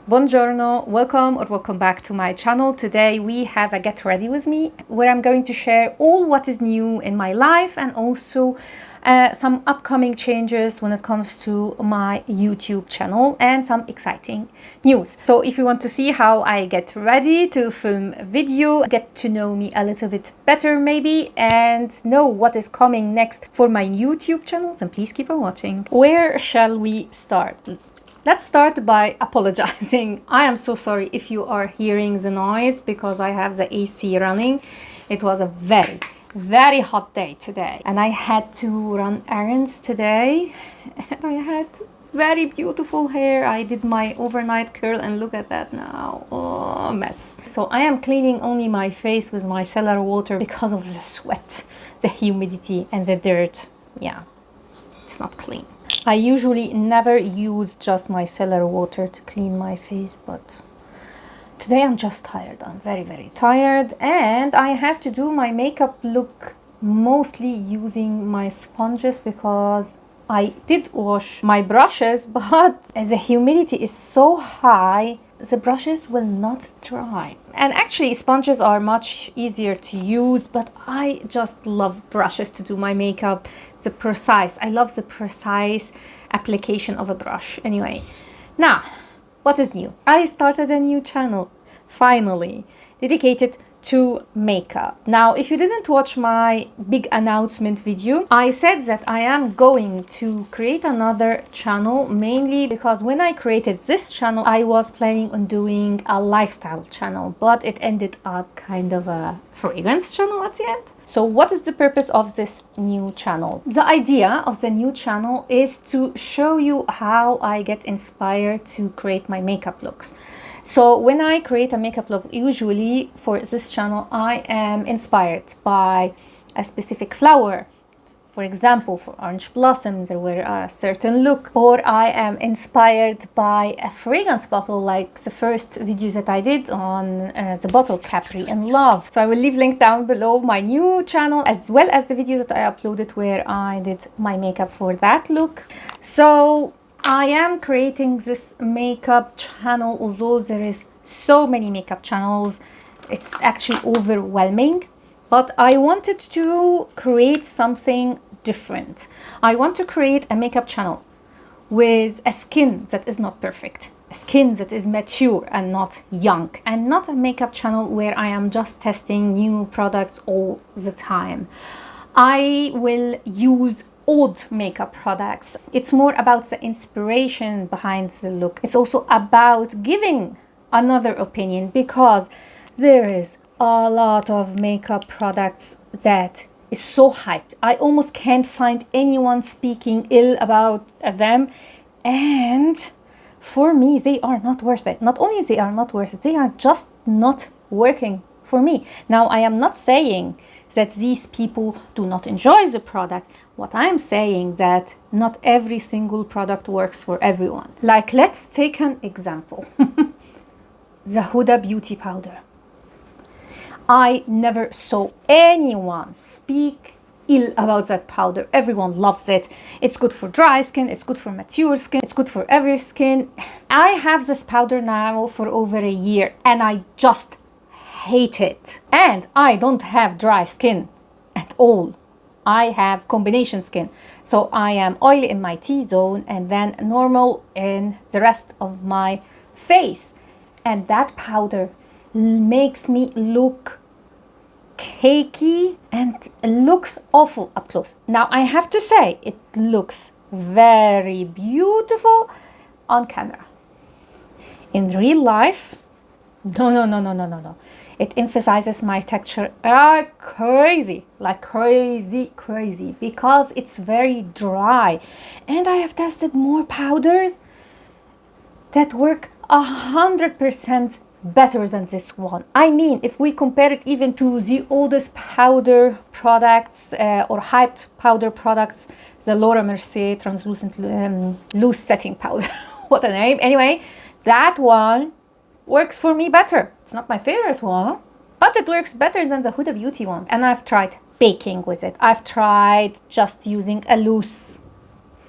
Buongiorno, welcome back to my channel. Today we have a Get Ready With Me where I'm going to share all what is new in my life and also some upcoming changes when it comes to my YouTube channel and some exciting news. So if you want to see how I get ready to film a video, get to know me a little bit better maybe, and know what is coming next for my YouTube channel, then please keep on watching. Where shall we start? Let's start by apologizing. I am so sorry if you are hearing the noise because I have the AC running. It was a very hot day today and I had to run errands today and I had very beautiful hair. I did my overnight curl and look at that now. Oh, mess. So I am cleaning only my face with my cellar water because of the sweat, the humidity and the dirt. Yeah, it's not clean. I usually never use just my cellar water to clean my face, but today I'm just tired. I'm very tired and I have to do my makeup look mostly using my sponges because I did wash my brushes, but the humidity is so high, the brushes will not dry. And actually sponges are much easier to use, but I just love brushes to do my makeup. I love the precise application of a brush. Anyway, now, what is new? I started a new channel, finally, dedicated to makeup. Now, if you didn't watch my big announcement video, I said that I am going to create another channel, mainly because when I created this channel, I was planning on doing a lifestyle channel, but it ended up kind of a fragrance channel at the end. So what is the purpose of this new channel? The idea of the new channel is to show you how I get inspired to create my makeup looks. So when I create a makeup look, usually for this channel, I am inspired by a specific flower. For example, for orange blossom, there were a certain look. Or I am inspired by a fragrance bottle, like the first videos that I did on the bottle Capri in Love. So I will leave link down below my new channel, as well as the videos that I uploaded where I did my makeup for that look. So I am creating this makeup channel, although there is so many makeup channels, it's actually overwhelming. But I wanted to create something different. I want to create a makeup channel with a skin that is not perfect, a skin that is mature and not young, and not a makeup channel where I am just testing new products all the time. I will use old makeup products. It's more about the inspiration behind the look. It's also about giving another opinion because there is a lot of makeup products that is so hyped. I almost can't find anyone speaking ill about them, and for me they are not worth it. Not only they are not worth it, they are just not working for me. Now, I am not saying that these people do not enjoy the product. What I'm saying that not every single product works for everyone. Like, let's take an example. The Huda Beauty powder. I never saw anyone speak ill about that powder. Everyone loves it. It's good for dry skin, it's good for mature skin, it's good for every skin. I have this powder now for over a year and I just hate it. And I don't have dry skin at all. I have combination skin. So I am oily in my T-zone and then normal in the rest of my face. And that powder makes me look cakey and looks awful up close. Now, I have to say, it looks very beautiful on camera. In real life, no. It emphasizes my texture crazy, like crazy, because it's very dry. And I have tested more powders that work 100% better than this one. I mean, if we compare it even to the oldest powder products or hyped powder products, the Laura Mercier translucent loose setting powder. What a name. Anyway, that one works for me better. It's not my favorite one, but it works better than the Huda Beauty one. And I've tried baking with it. I've tried just using a loose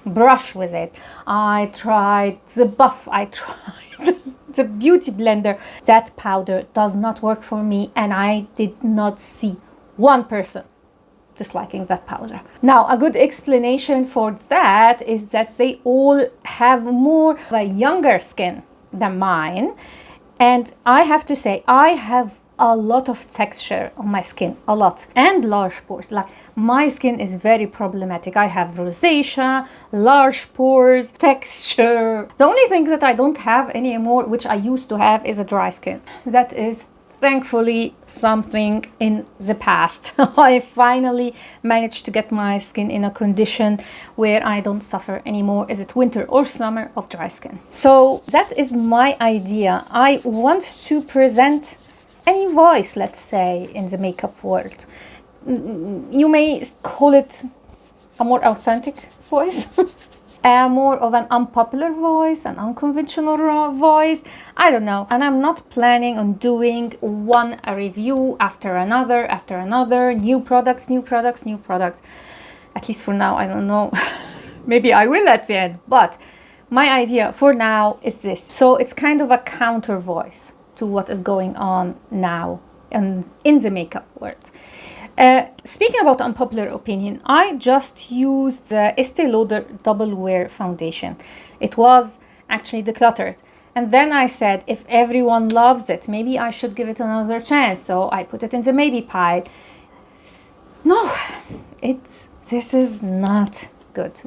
brush with it. I tried the buff. I tried the beauty blender. That powder does not work for me, and I did not see one person disliking that powder. Now, a good explanation for that is that they all have more of a younger skin than mine. And I have to say, I have a lot of texture on my skin, a lot, and large pores. Like, my skin is very problematic. I have rosacea, large pores, texture. The only thing that I don't have anymore, which I used to have, is a dry skin. That is thankfully something in the past. I finally managed to get my skin in a condition where I don't suffer anymore, is it winter or summer, of dry skin. So that is my idea. I want to present any voice, let's say, in the makeup world. You may call it a more authentic voice. More of an unpopular voice, an unconventional voice, I don't know. And I'm not planning on doing one review after another, new products. At least for now, I don't know. Maybe I will at the end, but my idea for now is this. So it's kind of a counter voice to what is going on now in the makeup world. Speaking about unpopular opinion, I just used the Estee Lauder Double Wear Foundation. It was actually decluttered. And then I said, if everyone loves it, maybe I should give it another chance. So I put it in the maybe pile. No, this is not good.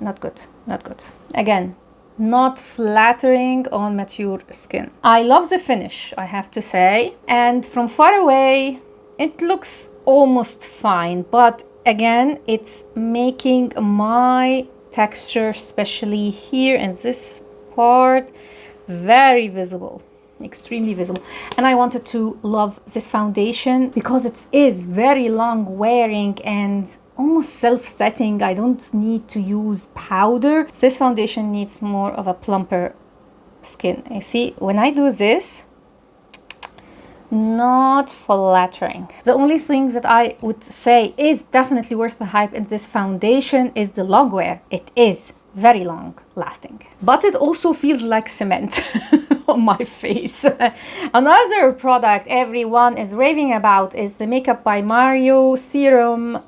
Again, not flattering on mature skin. I love the finish, I have to say. And from far away, it looks almost fine, but again, it's making my texture, especially here in this part, very visible, extremely visible. And I wanted to love this foundation because it is very long wearing and almost self-setting. I don't need to use powder. This foundation needs more of a plumper skin. You see, when I do this, not flattering. The only thing that I would say is definitely worth the hype in this foundation is the long wear. It is very long lasting, but it also feels like cement on my face. Another product everyone is raving about is the Makeup by Mario serum,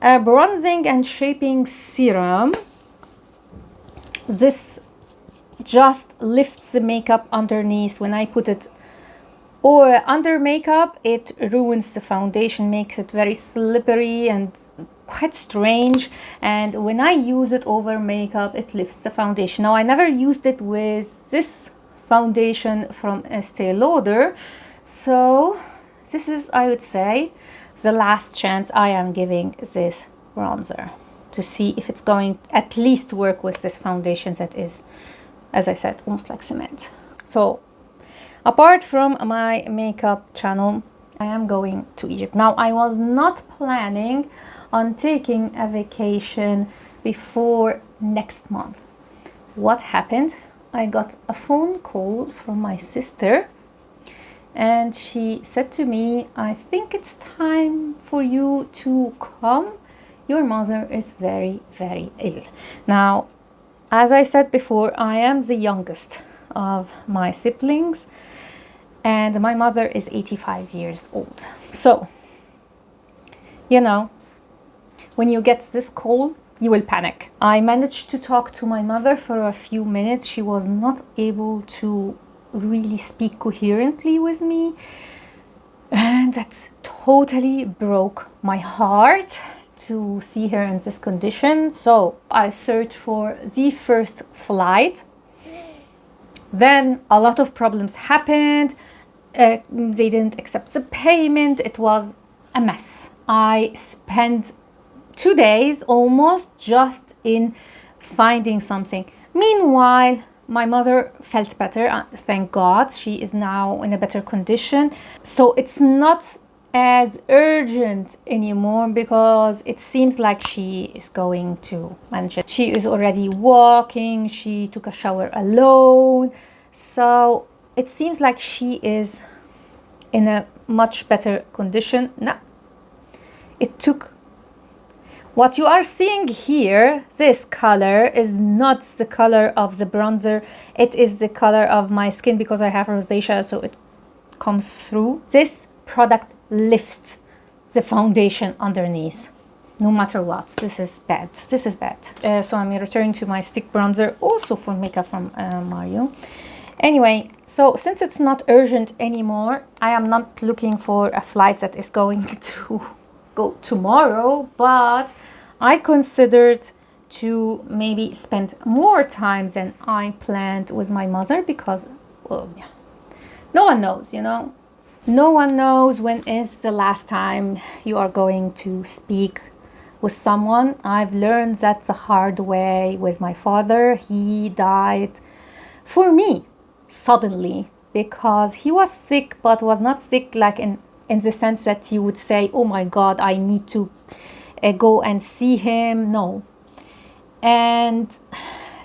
bronzing and shaping serum. This just lifts the makeup underneath. When I put it under makeup, it ruins the foundation, makes it very slippery and quite strange. And when I use it over makeup, it lifts the foundation. Now, I never used it with this foundation from Estee Lauder, so this is, I would say, the last chance I am giving this bronzer to see if it's going at least to work with this foundation that is, as I said, almost like cement. So apart from my makeup channel, I am going to Egypt. Now, I was not planning on taking a vacation before next month. What happened? I got a phone call from my sister, and she said to me, I think it's time for you to come. Your mother is very, very ill. Now, as I said before, I am the youngest of my siblings, and my mother is 85 years old. So, you know, when you get this call, you will panic. I managed to talk to my mother for a few minutes. She was not able to really speak coherently with me, and that totally broke my heart to see her in this condition. So I searched for the first flight. Then a lot of problems happened. They didn't accept the payment. It was a mess. I spent 2 days almost just in finding something. Meanwhile, my mother felt better, thank God. She is now in a better condition. So it's not as urgent anymore because it seems like she is going to manage it. She is already walking. She took a shower alone. So it seems like she is in a much better condition. No, it took What you are seeing here, this color is not the color of the bronzer. It is the color of my skin because I have rosacea, so it comes through. This product lifts the foundation underneath, no matter what. This is bad. This is bad. So I'm returning to my stick bronzer, also for makeup from Mario. Anyway, so since it's not urgent anymore, I am not looking for a flight that is going to go tomorrow, but I considered to maybe spend more time than I planned with my mother because, well, yeah, no one knows, you know. No one knows when is the last time you are going to speak with someone. I've learned that the hard way with my father. He died for me suddenly because he was sick, but was not sick like in the sense that you would say, oh my God, I need to go and see him. No. And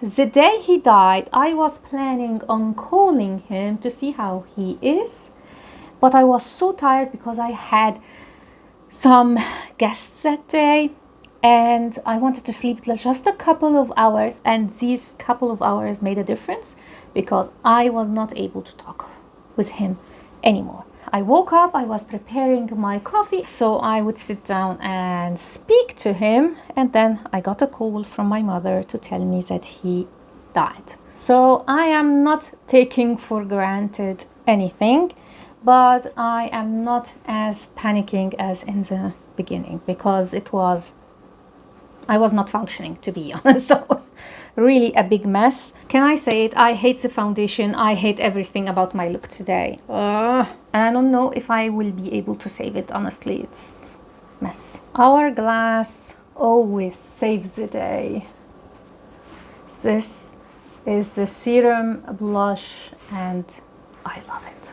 the day he died, I was planning on calling him to see how he is, but I was so tired because I had some guests that day and I wanted to sleep just a couple of hours, and these couple of hours made a difference because I was not able to talk with him anymore. I woke up, I was preparing my coffee, so I would sit down and speak to him, and then I got a call from my mother to tell me that he died. So I am not taking for granted anything, but I am not as panicking as in the beginning because I was not functioning, to be honest. So it was really a big mess. Can I say it? I hate the foundation. I hate everything about my look today. And I don't know if I will be able to save it. Honestly, it's a mess. Hourglass always saves the day. This is the serum blush and I love it.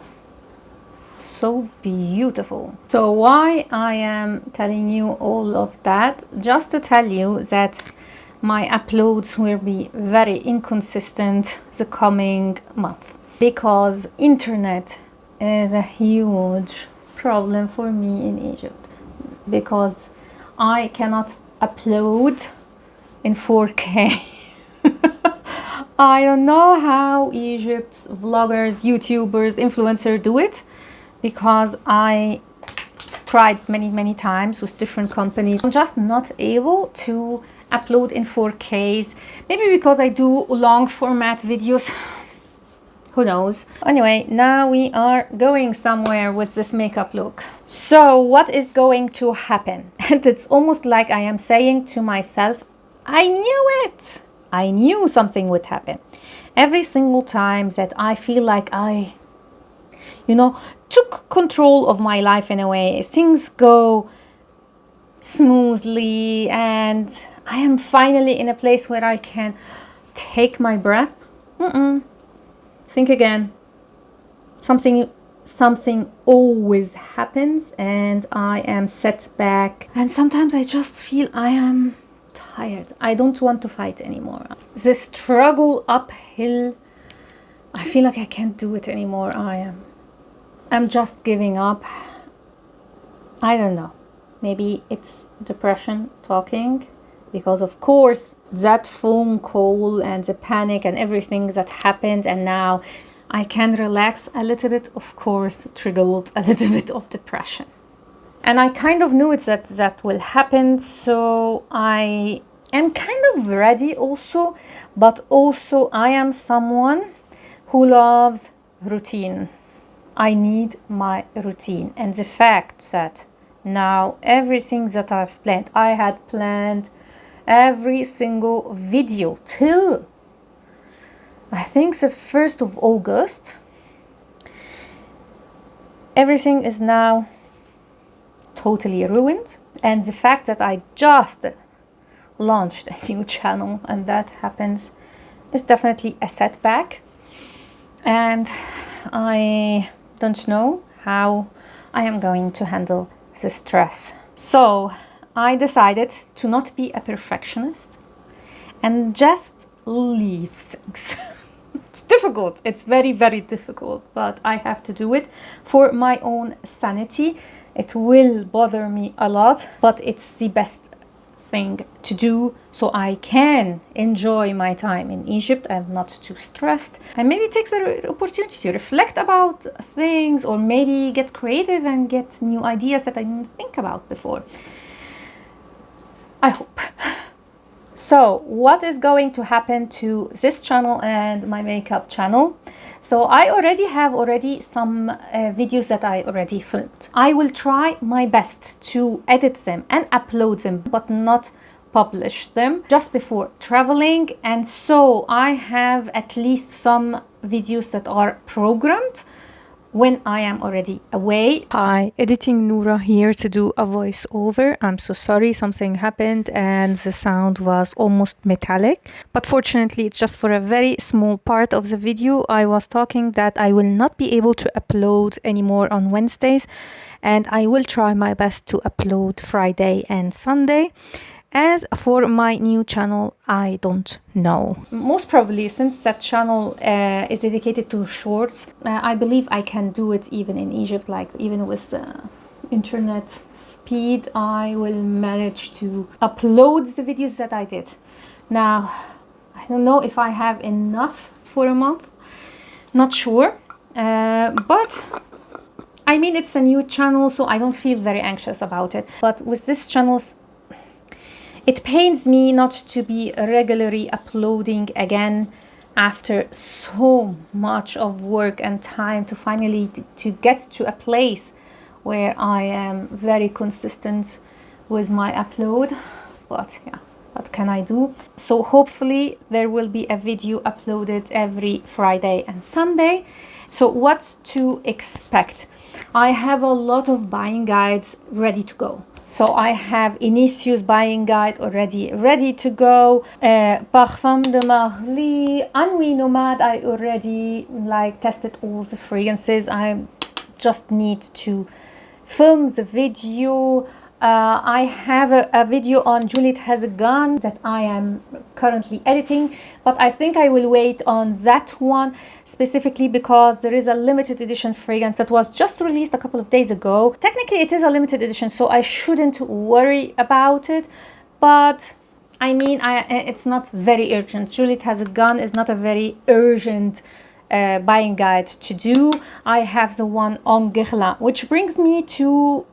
So beautiful. So why I am telling you all of that, just to tell you that my uploads will be very inconsistent the coming month because internet is a huge problem for me in Egypt because I cannot upload in 4K. I don't know how Egypt's vloggers, YouTubers, influencers do it, because I tried many times with different companies. I'm just not able to upload in 4Ks. Maybe because I do long format videos. Who knows? Anyway, now we are going somewhere with this makeup look. So what is going to happen? And it's almost like I am saying to myself, I knew it. I knew something would happen. Every single time that I feel like I, took control of my life in a way, things go smoothly and I am finally in a place where I can take my breath. Think again. Something always happens and I am set back, and sometimes I just feel I am tired. I don't want to fight anymore. The struggle uphill, I feel like I can't do it anymore. I'm just giving up. I don't know. Maybe it's depression talking, because of course that phone call and the panic and everything that happened, and now I can relax a little bit, of course triggered a little bit of depression. And I kind of knew it that will happen, so I am kind of ready also, but also I am someone who loves routine. I need my routine, and the fact that now everything that I've planned, I had planned every single video till I think the 1st of August. Everything is now totally ruined, and the fact that I just launched a new channel and that happens is definitely a setback, and I don't know how I am going to handle the stress. So I decided to not be a perfectionist and just leave things. It's difficult. It's very difficult, but I have to do it for my own sanity. It will bother me a lot, but it's the best thing to do so I can enjoy my time in Egypt. I'm not too stressed, and maybe it takes an opportunity to reflect about things, or maybe get creative and get new ideas that I didn't think about before. I hope. So what is going to happen to this channel and my makeup channel? So I already have some videos that I already filmed. I will try my best to edit them and upload them, but not publish them just before traveling. And so I have at least some videos that are programmed when I am already away. Hi, editing Noura here to do a voiceover. I'm so sorry, something happened and the sound was almost metallic. But fortunately, it's just for a very small part of the video. I was talking that I will not be able to upload anymore on Wednesdays, and I will try my best to upload Friday and Sunday. As for my new channel, I don't know. Most probably, since that channel is dedicated to shorts, I believe I can do it even in Egypt, like even with the internet speed, I will manage to upload the videos that I did. Now, I don't know if I have enough for a month, not sure, but I mean, it's a new channel, so I don't feel very anxious about it. But with this channel, it pains me not to be regularly uploading again after so much of work and time to finally to get to a place where I am very consistent with my upload. But yeah, what can I do? So hopefully there will be a video uploaded every Friday and Sunday. So what to expect? I have a lot of buying guides ready to go. So I have Initio's buying guide already ready to go. Parfum de Marly, Anouilh Nomade, I already tested all the fragrances. I just need to film the video. I have a video on Juliet Has a Gun that I am currently editing, but I think I will wait on that one specifically because there is a limited edition fragrance that was just released a couple of days ago. Technically it is a limited edition, so I shouldn't worry about it, but I mean, it's not very urgent. Juliet Has a Gun is not a very urgent buying guide to do. I have the one on Guerlain, which brings me to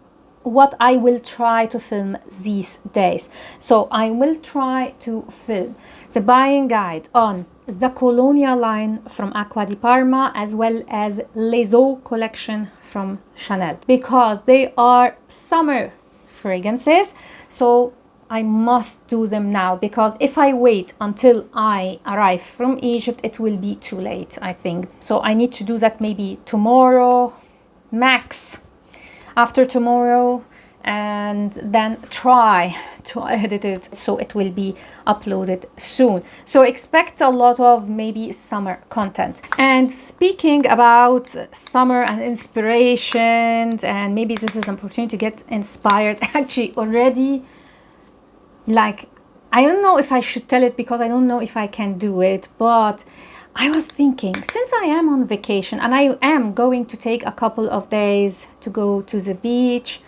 what I will try to film these days. So I will try to film the buying guide on the Colonia line from Acqua di Parma, as well as Les Eaux collection from Chanel, because they are summer fragrances. So I must do them now, because if I wait until I arrive from Egypt, it will be too late, I think. So I need to do that maybe tomorrow, max after tomorrow, and then try to edit it so it will be uploaded soon. So expect a lot of maybe summer content. And speaking about summer and inspiration, and maybe this is an opportunity to get inspired, actually already, like, I don't know if I should tell it because I don't know if I can do it, but I was thinking, since I am on vacation and I am going to take a couple of days to go to the beach,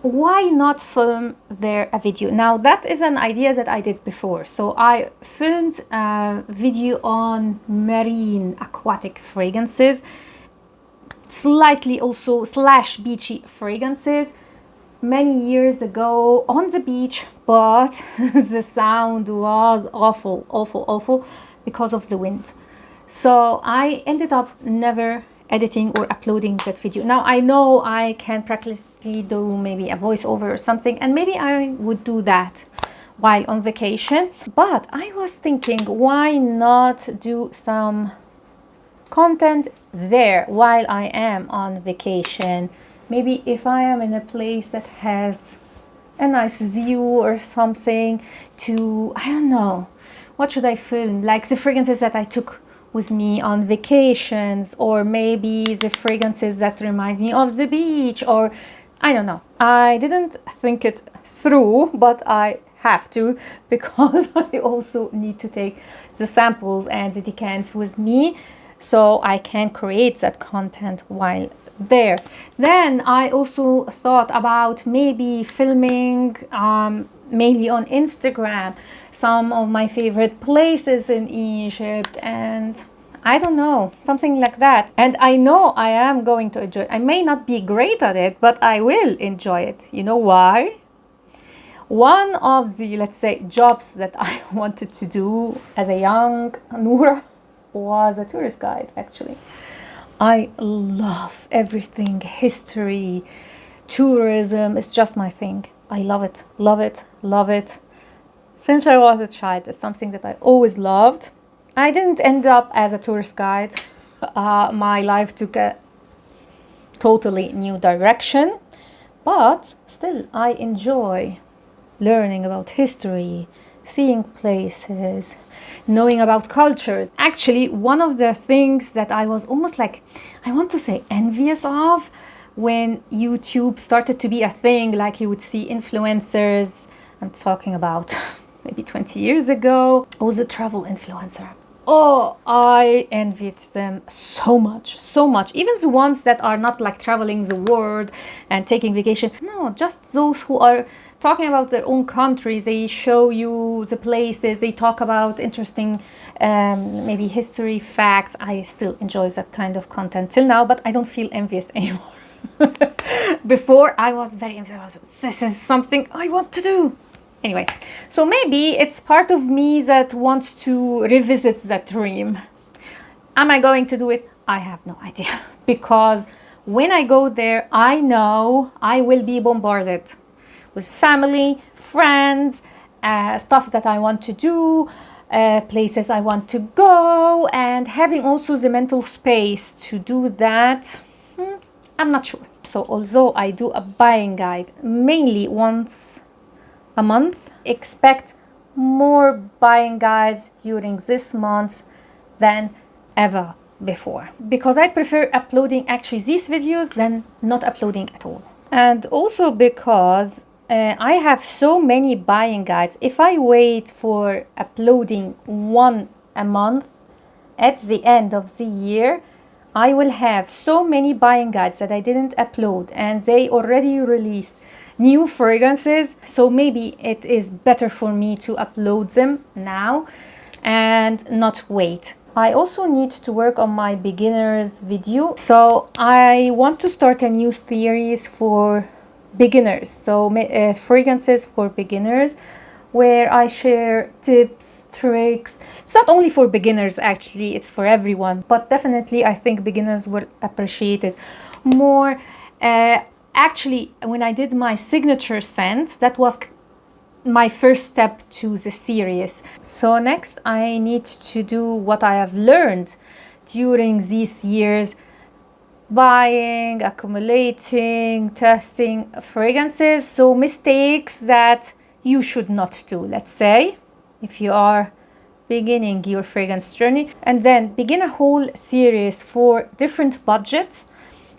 why not film there a video? Now that is an idea that I did before. So I filmed a video on marine aquatic fragrances, slightly also / beachy fragrances, many years ago on the beach, but the sound was awful because of the wind. So I ended up never editing or uploading that video. Now I know I can practically do maybe a voiceover or something, and maybe I would do that while on vacation, but I was thinking, why not do some content there while I am on vacation? Maybe if I am in a place that has a nice view or something, to, I don't know, what should I film? Like the fragrances that I took with me on vacations, or maybe the fragrances that remind me of the beach, or I don't know. I didn't think it through, but I have to, because I also need to take the samples and the decants with me so I can create that content while there. Then I also thought about maybe filming mainly on Instagram, some of my favorite places in Egypt, and I don't know, something like that. And I know I am going to enjoy it. I may not be great at it, but I will enjoy it. You know why? One of the, let's say, jobs that I wanted to do as a young Noura was a tourist guide, actually. I love everything, history, tourism. It's just my thing. I love it, love it, love it. Since I was a child, it's something that I always loved. I didn't end up as a tourist guide. My life took a totally new direction, but still I enjoy learning about history, seeing places, knowing about cultures. Actually, one of the things that I was almost like, I want to say envious of, when YouTube started to be a thing, like you would see influencers, I'm talking about maybe 20 years ago, I was a travel influencer. Oh, I envied them so much, so much. Even the ones that are not like traveling the world and taking vacation. No, just those who are talking about their own countries. They show you the places, they talk about interesting maybe history facts. I still enjoy that kind of content till now, but I don't feel envious anymore. Before I was very envious. This is something I want to do. Anyway, so maybe it's part of me that wants to revisit that dream. Am I going to do it? I have no idea. Because when I go there, I know I will be bombarded with family, friends, stuff that I want to do, places I want to go, and having also the mental space to do that, I'm not sure. So although I do a buying guide mainly once a month, expect more buying guides during this month than ever before, because I prefer uploading actually these videos than not uploading at all. And also because I have so many buying guides. If I wait for uploading one a month, at the end of the year I will have so many buying guides that I didn't upload, and they already released new fragrances, so maybe it is better for me to upload them now and not wait. I also need to work on my beginners video, so I want to start a new series for beginners, so fragrances for beginners, where I share tips, tricks. It's not only for beginners, actually, it's for everyone, but definitely I think beginners will appreciate it more. Actually, when I did my signature scent, that was my first step to the series. So next I need to do what I have learned during these years, buying, accumulating, testing fragrances. So mistakes that you should not do, let's say, if you are beginning your fragrance journey, and then begin a whole series for different budgets,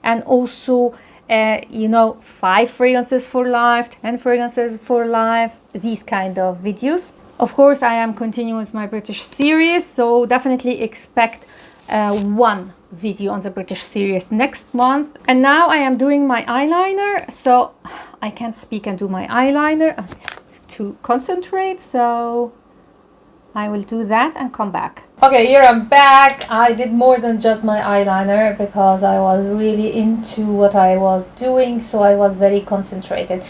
and also 5 fragrances for life, 10 fragrances for life, these kind of videos. Of course, I am continuing with my British series, so definitely expect one video on the British series next month. And now I am doing my eyeliner, so I can't speak and do my eyeliner. I have to concentrate, so I will do that and come back. Okay, here I'm back. I did more than just my eyeliner because I was really into what I was doing, so I was very concentrated.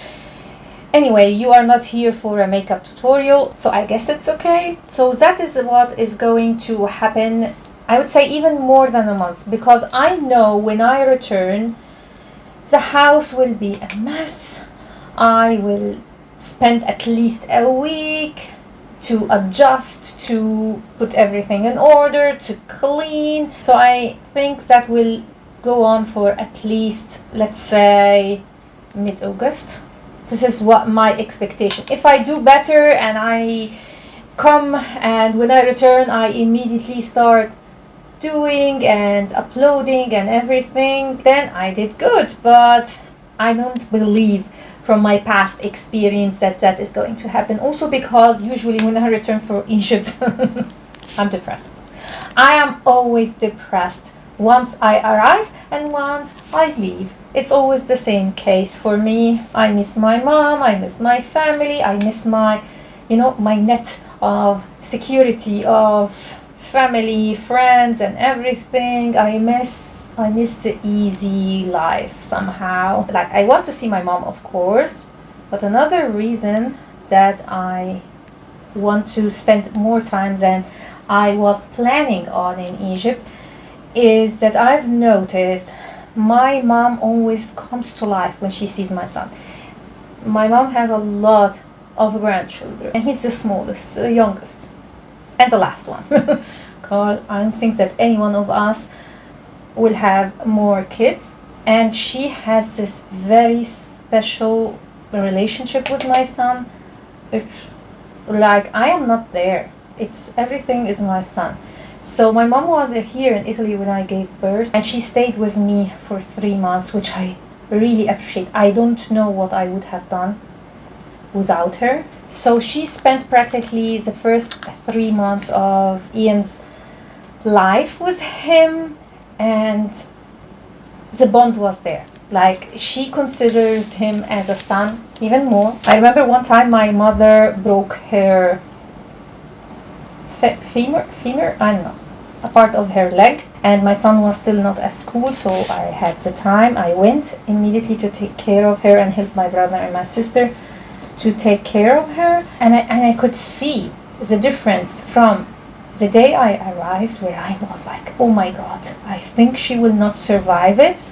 Anyway, you are not here for a makeup tutorial, so I guess it's okay. So that is what is going to happen, I would say even more than a month, because I know when I return, the house will be a mess. I will spend at least a week to adjust, to put everything in order, to clean. So I think that will go on for at least, let's say, mid-August. This is what my expectation. If I do better and I come and when I return I immediately start doing and uploading and everything, then I did good. But I don't believe from my past experience that is going to happen. Also because usually when I return from Egypt, I'm depressed. I am always depressed Once I arrive and once I leave. It's always the same case for me. I miss my mom, I miss my family, I miss my, my net of security, of family, friends and everything. I miss the easy life somehow. Like, I want to see my mom, of course, but another reason that I want to spend more time than I was planning on in Egypt is that I've noticed my mom always comes to life when she sees my son. My mom has a lot of grandchildren, and he's the smallest, the youngest, and the last one. Because I don't think that any one of us will have more kids, and she has this very special relationship with my son. Like, I am not there. Everything is my son. So my mom was here in Italy when I gave birth, and she stayed with me for 3 months, which I really appreciate. I don't know what I would have done without her. So she spent practically the first 3 months of Ian's life with him, and the bond was there. Like, she considers him as a son even more. I remember one time my mother broke her femur, I don't know, a part of her leg, and my son was still not at school, so I had the time. I went immediately to take care of her and help my brother and my sister to take care of her, and I could see the difference from the day I arrived, where I was like, oh my god, I think she will not survive it,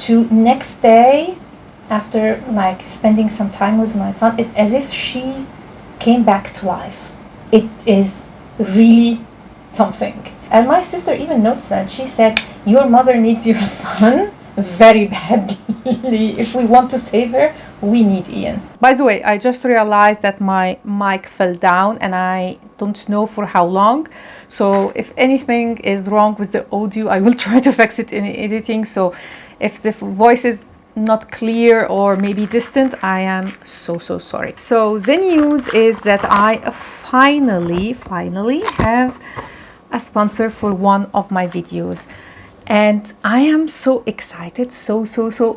to next day, after like spending some time with my son, it's as if she came back to life. It is really something. And my sister even noticed that. She said, your mother needs your son very badly. If we want to save her, we need Ian. By the way, I just realized that my mic fell down, and I don't know for how long. So if anything is wrong with the audio, I will try to fix it in editing. So if the voice is not clear or maybe distant, I am so sorry. So the news is that I finally have a sponsor for one of my videos, and I am so excited, so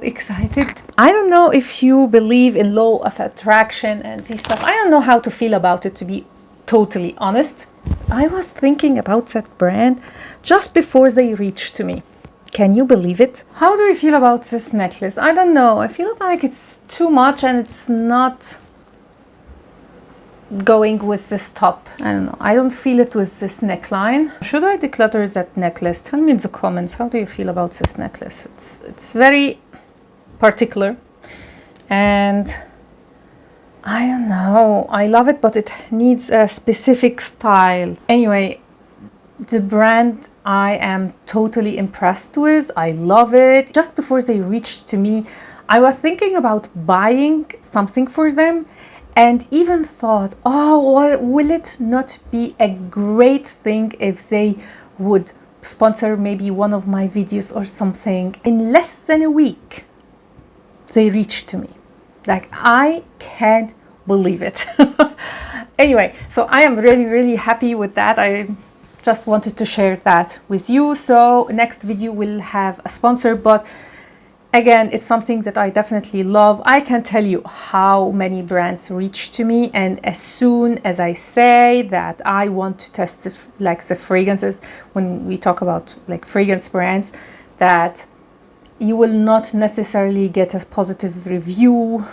excited. I don't know if you believe in law of attraction and this stuff. I don't know how to feel about it, to be totally honest. I was thinking about that brand just before they reached to me. Can you believe it? How do you feel about this necklace? I don't know. I feel like it's too much and it's not going with this top. I don't know. I don't feel it with this neckline. Should I declutter that necklace? Tell me in the comments. How do you feel about this necklace? It's very particular, and I don't know. I love it, but it needs a specific style. Anyway, the brand I am totally impressed with. I love it. Just before they reached to me, I was thinking about buying something for them, and even thought, oh, will it not be a great thing if they would sponsor maybe one of my videos or something. In less than a week, they reached to me. Like, I can't believe it. Anyway, so I am really happy with that. I just wanted to share that with you. So next video will have a sponsor, but again, it's something that I definitely love. I can tell you how many brands reach to me, and as soon as I say that I want to test the fragrances, when we talk about like fragrance brands, that you will not necessarily get a positive review,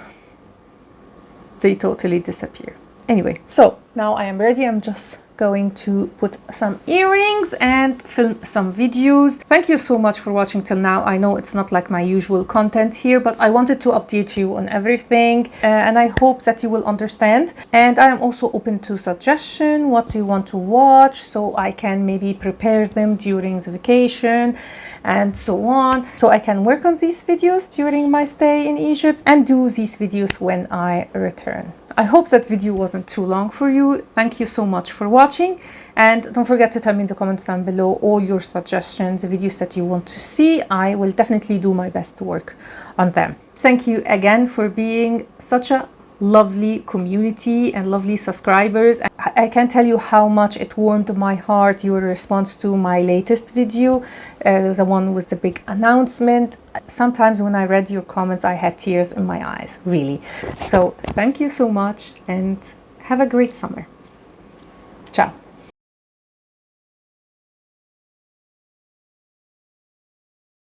they totally disappear. Anyway, so now I am ready. I'm just going to put some earrings and film some videos. Thank you so much for watching till now. I know it's not like my usual content here, but I wanted to update you on everything, and I hope that you will understand. And I am also open to suggestion, what you want to watch, so I can maybe prepare them during the vacation and so on, so I can work on these videos during my stay in Egypt and do these videos when I return. I hope that video wasn't too long for you. Thank you so much for watching, and don't forget to tell me in the comments down below all your suggestions, the videos that you want to see. I will definitely do my best to work on them. Thank you again for being such a lovely community and lovely subscribers. I can't tell you how much it warmed my heart, your response to my latest video. There was the one with the big announcement. Sometimes when I read your comments, I had tears in my eyes, really. So thank you so much and have a great summer. Ciao.